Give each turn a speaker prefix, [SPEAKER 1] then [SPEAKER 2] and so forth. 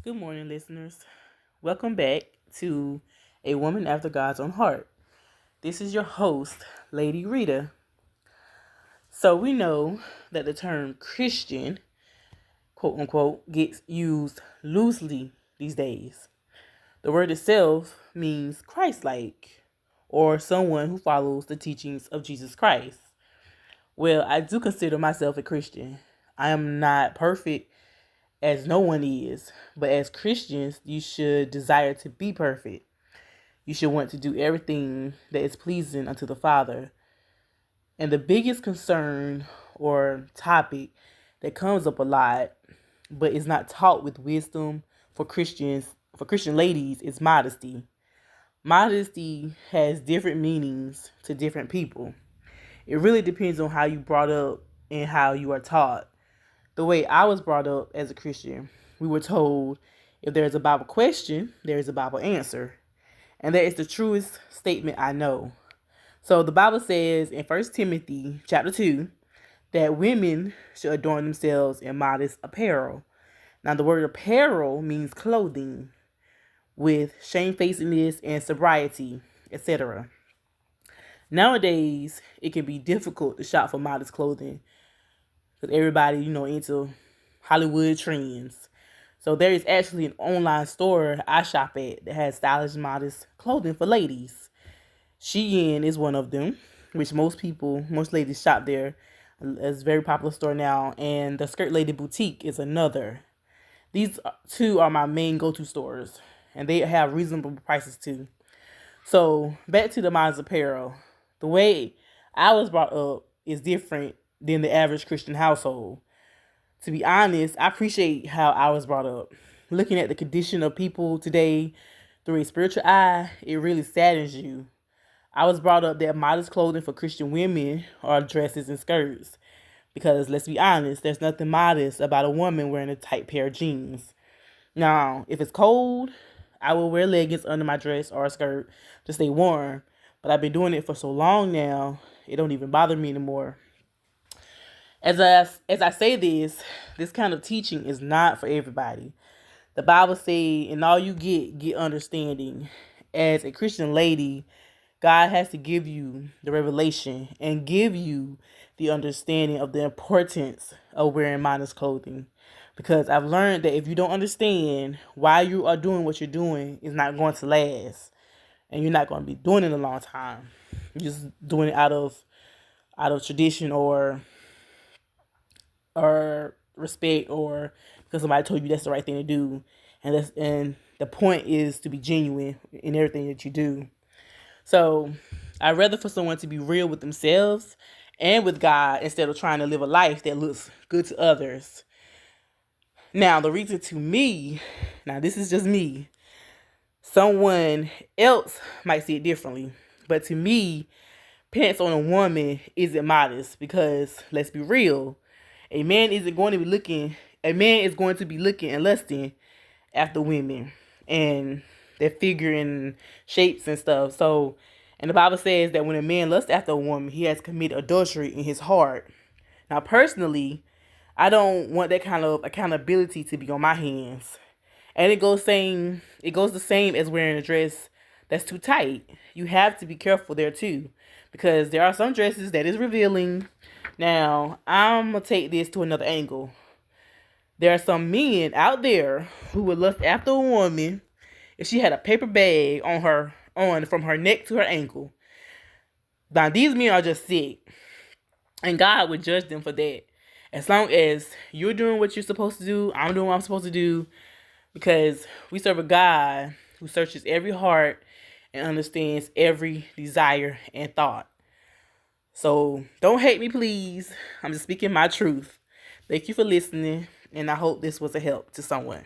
[SPEAKER 1] Good morning, listeners. Welcome back to A Woman After God's Own Heart. This is your host, Lady Rita. So we know that the term Christian, quote unquote, gets used loosely these days. The word itself means Christ-like, or someone who follows the teachings of Jesus Christ. Well, I do consider myself a Christian. I am not perfect, as no one is, but as Christians, you should desire to be perfect. You should want to do everything that is pleasing unto the Father. And the biggest concern or topic that comes up a lot, but is not taught with wisdom for Christians, for Christian ladies, is modesty. Modesty has different meanings to different people. It really depends on how you brought up and how you are taught. The way I was brought up as a Christian, we were told if there's a Bible question, there's a Bible answer. And that is the truest statement I know. So the Bible says in 1 Timothy chapter 2 that women should adorn themselves in modest apparel. Now the word apparel means clothing with shamefacedness and sobriety, etc. Nowadays, it can be difficult to shop for modest clothing because everybody, into Hollywood trends. So there is actually an online store I shop at that has stylish, modest clothing for ladies. Shein is one of them, which most ladies shop there. It's a very popular store now. And the Skirt Lady Boutique is another. These two are my main go-to stores. And they have reasonable prices too. So back to the modest apparel. The way I was brought up is different than the average Christian household. To be honest, I appreciate how I was brought up. Looking at the condition of people today through a spiritual eye, it really saddens you. I was brought up that modest clothing for Christian women are dresses and skirts. Because let's be honest, there's nothing modest about a woman wearing a tight pair of jeans. Now, if it's cold, I will wear leggings under my dress or a skirt to stay warm. But I've been doing it for so long now, it don't even bother me anymore. As I say this kind of teaching is not for everybody. The Bible says, "In all you get understanding." As a Christian lady, God has to give you the revelation and give you the understanding of the importance of wearing modest clothing. Because I've learned that if you don't understand why you are doing what you're doing, it's not going to last. And you're not going to be doing it a long time. You're just doing it out of tradition or respect, or because somebody told you that's the right thing to do. And the point is to be genuine in everything that you do. So I'd rather for someone to be real with themselves and with God instead of trying to live a life that looks good to others. Now, the reason to me, now this is just me, someone else might see it differently. But to me, pants on a woman isn't modest because, let's be real, a man is going to be looking and lusting after women and their figure and shapes and stuff. So, and the Bible says that when a man lusts after a woman, he has committed adultery in his heart. Now, personally, I don't want that kind of accountability to be on my hands. And it goes the same as wearing a dress that's too tight. You have to be careful there too, because there are some dresses that is revealing. Now, I'm going to take this to another angle. There are some men out there who would lust after a woman if she had a paper bag on from her neck to her ankle. Now, these men are just sick, and God would judge them for that. As long as you're doing what you're supposed to do, I'm doing what I'm supposed to do, because we serve a God who searches every heart and understands every desire and thought. So don't hate me, please. I'm just speaking my truth. Thank you for listening, and I hope this was a help to someone.